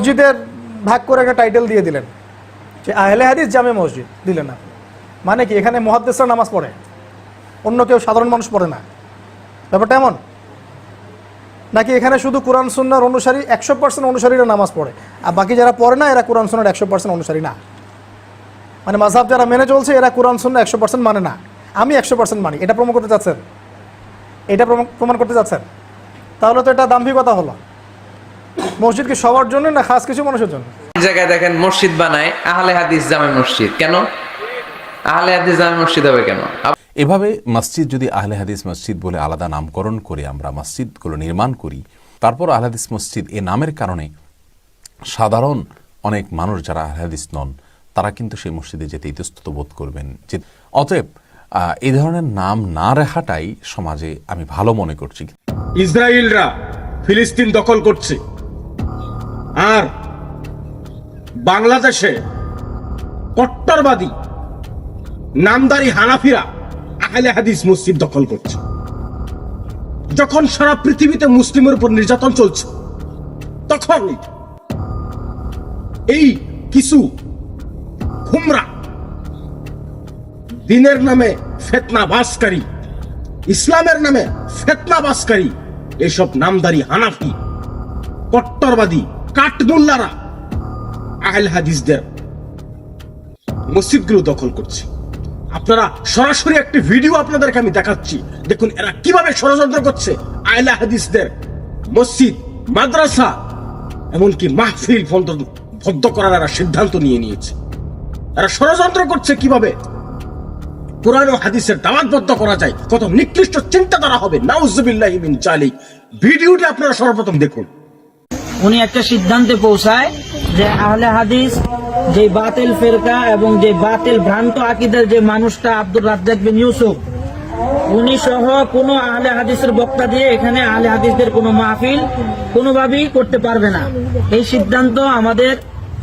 মসজিদের ভাগ করে একটা টাইটেল দিয়ে দিলেন যে আহলে হাদিস জামে মসজিদ দিলেন না, মানে কি এখানে মুহাদ্দিসরা নামাজ পড়ে, অন্য কেউ সাধারণ মানুষ পড়ে না? ব্যাপারটা এমন নাকি এখানে শুধু কোরআন সুন্নাহর অনুসারী 100% অনুসারীরা নামাজ পড়ে, আর বাকি যারা পড়ে না এরা কোরআন সুন্নাহর 100% অনুসারী না? মানে মাযহাব যারা মেনে চলছে এরা কোরআন সুন্নাহ 100% মানে না, আমি 100% মানি, এটা প্রমাণ করতে চাচ্ছেন? এটা প্রমাণ করতে চাচ্ছেন? তাহলে তো এটা দাম্ভিকতা হলো। মসজিদ কি সবার জন্য না খাস কিছু মানুষের জন্য? জায়গায় দেখেন মসজিদ বানায় আহলে হাদিস জামে মসজিদ, কেন আহলে হাদিস জামে মসজিদ হবে কেন? এভাবে মসজিদ যদি আহলে হাদিস মসজিদ বলে আলাদা নামকরণ করে আমরা মসজিদগুলো নির্মাণ করি, তারপর আহলে হাদিস মসজিদ এ নামের কারণে সাধারণ অনেক মানুষ যারা আহলে হাদিস নন তারা কিন্তু সেই মসজিদে যেতে ইতস্তত বোধ করবেন। যে অতএব এই ধরনের নাম না রাখাটাই সমাজে আমি ভালো মনে করছি। ইসরায়েলরা ফিলিস্তিন দখল করছে, আর বাংলাদেশে কট্টরবাদী নামদারি হানাফিরা আহলে হাদিস মসজিদ দখল করছে। যখন সারা পৃথিবীতে মুসলিমের উপর নির্যাতন চলছে, তখন এই কিছু খুমরা দিনের নামে ফিতনাবাজকারী, ইসলামের নামে ফিতনাবাজকারী এসব নামদারি হানাফি কট্টরবাদী কাঠমুল্লারা আহলে হাদিসদের মসজিদগুলো দখল করছে। আপনারা সরাসরি একটি ভিডিও আপনাদেরকে আমি দেখাচ্ছি, দেখুন এরা কিভাবে ষড়যন্ত্র করছে। আহলে হাদিসদের মসজিদ, মাদ্রাসা, এমনকি মাহফিল বন্ধ করার এরা সিদ্ধান্ত নিয়েছে। এরা ষড়যন্ত্র করছে কিভাবে কোরআন ও হাদিসের দাওয়াতবদ্ধ করা যায়, কত নিকৃষ্ট চিন্তাধারা হবে। নাউজুবিল্লাহি মিন জালিক। ভিডিওটি আপনারা সর্বপ্রথম দেখুন। উনি একটা সিদ্ধান্তে পৌঁছায় যে আহলে হাদিস যে বাতিল ফিরকা এবং যে বাতিল ভ্রান্ত আকীদার যে মানুষটা আব্দুর রাজ্জাক বিন ইউসুফ, উনি সহ কোনো আহলে হাদিসের বক্তা দিয়ে এখানে আহলে হাদিসদের কোনো মাহফিল কোনোভাবেই করতে পারবে না। এই সিদ্ধান্ত আমাদের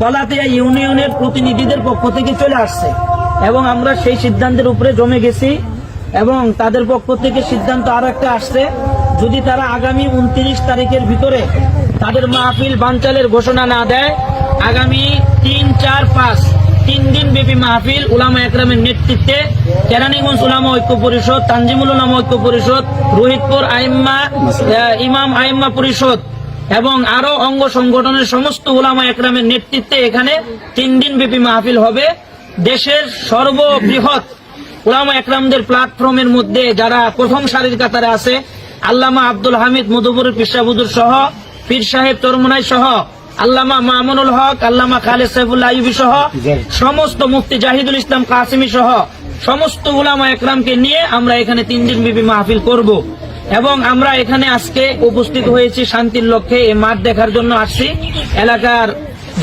কলাতিয়া ইউনিয়নের প্রতিনিধিদের পক্ষ থেকে চলে আসছে এবং আমরা সেই সিদ্ধান্তের উপরে জমে গেছি। এবং তাদের পক্ষ থেকে সিদ্ধান্ত আরো একটা আসছে, যদি তারা আগামী 29 তারিখের ভিতরে তাদের মাহফিল বানচালের ঘোষণা না দেয়, আগামী 3, 4, 5 3 দিন ব্যাপী মাহফিল উলামা একরামের নেতৃত্বে কেরানীগঞ্জ উলামা ঐক্য পরিষদ, তানজিমুল উলামা ঐক্য পরিষদ, রোহিতপুর ইমাম আইম্মা পরিষদ এবং আরো অঙ্গ সংগঠনের সমস্ত উলামা একরামের নেতৃত্বে এখানে 3 দিন ব্যাপী মাহফিল হবে। দেশের সর্ববৃহৎ উলামা একরামদের প্ল্যাটফর্মের মধ্যে যারা প্রথম সারির কাতারে আছে, আল্লামা আব্দুল হামিদ মধুপুরের পিসাবুদুর সহ, পীর সাহেব চরমনাই সহ, আল্লামা মামুনুল হক, আল্লামা খালেদ সাইফুল্লাহ আইয়ুবী সহ, সমস্ত মুফতি জাহিদুল ইসলাম কাসিমি সহ সমস্ত উলামা একরামকে নিয়ে আমরা এখানে 3 দিন ব্যাপী মাহফিল করব। এবং আমরা এখানে আজকে উপস্থিত হয়েছি শান্তির লক্ষ্যে, এই মাঠ দেখার জন্য আসছি। এলাকার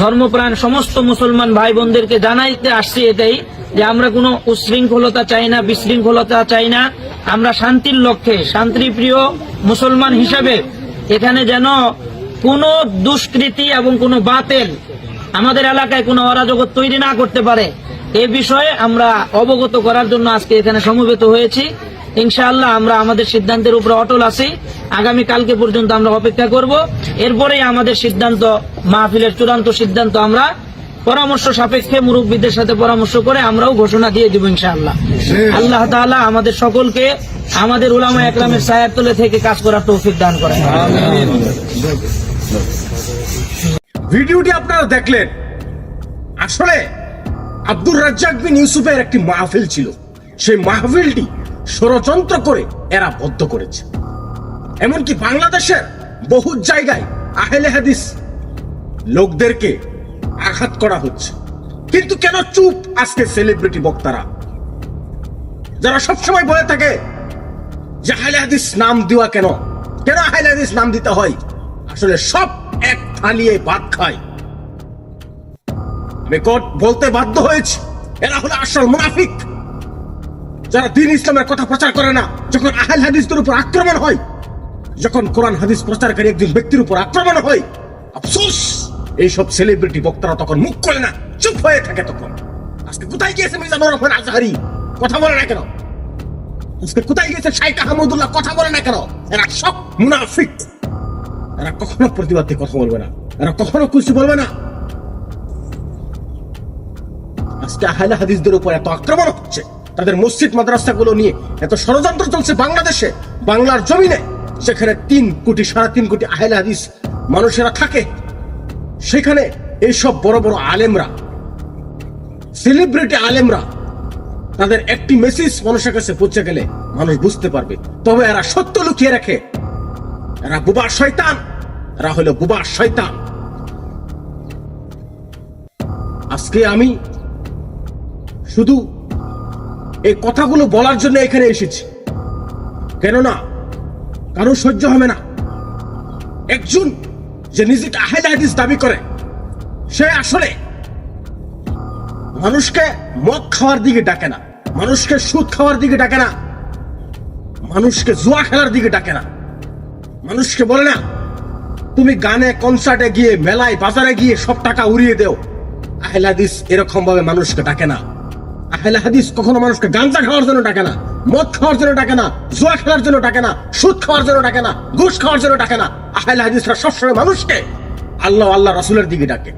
ধর্মপ্রাণ সমস্ত মুসলমান ভাই বোনদেরকে জানাইতে আসছি এটাই যে আমরা কোনো উশৃঙ্খলতা চাই না, বিশৃঙ্খলতা চাই না। আমরা শান্তির লক্ষ্যে শান্তিপ্রিয় মুসলমান হিসাবে এখানে যেন কোনো দুষ্কৃতি এবং কোনো বাতিল আমাদের এলাকায় কোনো অরাজকতা তৈরি না করতে পারে, এ বিষয়ে আমরা অবগত করার জন্য আজকে এখানে সমবেত হয়েছি। ইনশাআল্লাহ আমরা আমাদের সিদ্ধান্তের উপর অটল আছি। আগামী কালকে পর্যন্ত আমরা অপেক্ষা করব, এরপরেই আমাদের সিদ্ধান্ত, মাহফিলের চূড়ান্ত সিদ্ধান্ত আমরা পরামর্শ সাপেক্ষে মুরব্বীদের সাথে পরামর্শ করে আমরাও ঘোষণা দিয়ে দিব ইনশাআল্লাহ। আল্লাহ তাআলা আমাদের সকলকে আমাদের উলামা একরামের ছায়ার তলে থেকে কাজ করার তৌফিক দান করেন। ভিডিওটি আপনারা দেখলেন, আসলে আব্দুর রাজ্জাক বিন ইউসুফের একটি মাহফিল ছিল। সেই মাহফিলটি ষড়যন্ত্র করে এরা বদ্ধ করেছে। এমনকি বাংলাদেশের বহু জায়গায় আহলে হাদিস লোকদেরকে আঘাত করা হচ্ছে। কিন্তু কেন চুপ আজকে সেলিব্রিটি বক্তারা, যারা সবসময় বলে থাকে যে আহলে হাদিস নাম দেওয়া কেন আহলে হাদিস নাম দিতে হয়? আসলে সব এক থালিয়ে ভাত খায়। আমি বলতে বাধ্য হয়েছি, এরা হলো আসল মুনাফিক, যারা দ্বীন ইসলামের কথা প্রচার করে না। যখন আহলে হাদিসদের উপর আক্রমণ হয়, যখন কোরআন হাদিস প্রচারকারী একজন ব্যক্তির উপর আক্রমণ হয়, আফসোস এইসব সেলিব্রিটি বক্তারা তখন মুখ করে না, চুপ হয়ে থাকে। তখন আজকে কোথায় গিয়েছে মিজানুর রহমান আজহারি, কথা বলে না কেন? আজকে কোথায় গিয়েছে শাইখ আহমদুল্লাহ, কথা বলে না কেন? এরা সব মুনাফিক, এরা কখনো প্রতিবাদে কথা বলবে না। এরা কখনো কিছু বলবে না। আজকে আহলে হাদিসদের উপর এত আক্রমণ হচ্ছে, তাদের মসজিদ মাদ্রাসাগুলো নিয়ে এত ষড়যন্ত্র চলছে বাংলাদেশে, বাংলার জমিনে, সেখানে 3 কোটি 3.5 কোটি আহলে হাদিস মানুষেরা থাকে। সেখানে এইসব বড় বড় আলেমরা, সেলিব্রিটি আলেমরা, তাদের একটি মেসেজ মানুষের কাছে পৌঁছে গেলে মানুষ বুঝতে পারবে। তবে এরা সত্য লুকিয়ে রাখে, এরা বুবা শয়তান, এরা হলো বুবা শয়তান। আজকে আমি শুধু এই কথাগুলো বলার জন্য এখানে এসেছি, কেননা কারো সহ্য হবে না একজন যে নিজেকে আহলে হাদিস দাবি করে, সে আসলে মানুষকে মদ খাওয়ার দিকে ডাকে না, মানুষকে সুদ খাওয়ার দিকে ডাকে না, মানুষকে জুয়া খেলার দিকে ডাকে না, মানুষকে বলে না তুমি গানে কনসার্টে গিয়ে মেলায় বাজারে গিয়ে সব টাকা উড়িয়ে দেও। আহলে হাদিস এরকম ভাবে মানুষকে ডাকে না। আহলে হাদিস কখনো মানুষকে গাঁজা খাওয়ার জন্য ডাকে না, মদ খাওয়ার জন্য ডাকে না, জুয়া খেলার জন্য ডাকে না, সুদ খাওয়ার জন্য ডাকে না, ঘুষ খাওয়ার জন্য ডাকে না। আহলে হাদিসরা সবসময় মানুষকে আল্লাহ আল্লাহ রাসূলের দিকে ডাকে,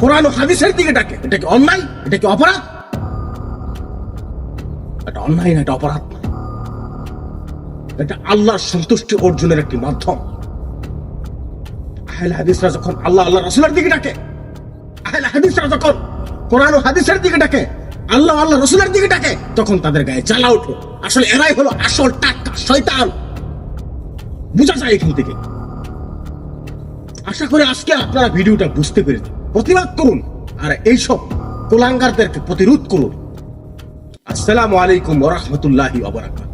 কোরআন ও হাদিসের দিকে ডাকে। এটা কি অন্যায়? এটা কি অপরাধ? এটা অন্যায় না, এটা অপরাধ না, এটা আল্লাহর সন্তুষ্টি অর্জনের একটি মাধ্যম। আহলে হাদিসরা যখন আল্লাহ আল্লাহ রাসূলের দিকে ডাকে, আহলে হাদিসরা যখন কোরআন ও হাদিসের দিকে ডাকে, আল্লাহ আল্লাহ রাসূলের দিকে ডাকে, তখন তাদের গায়ে জ্বালা ওঠে। আসলে এরাই হলো আসল টাটকা শয়তান, বোঝা যায় এখান থেকে। আশা করি আজকে আপনারা ভিডিওটা বুঝতে পেরেছেন। প্রতিবাদ করুন আর এইসব কুলাঙ্গারদেরকে প্রতিরোধ করুন। আসসালামু আলাইকুম ওয়া রাহমাতুল্লাহি ওয়া বারাকাতুহু।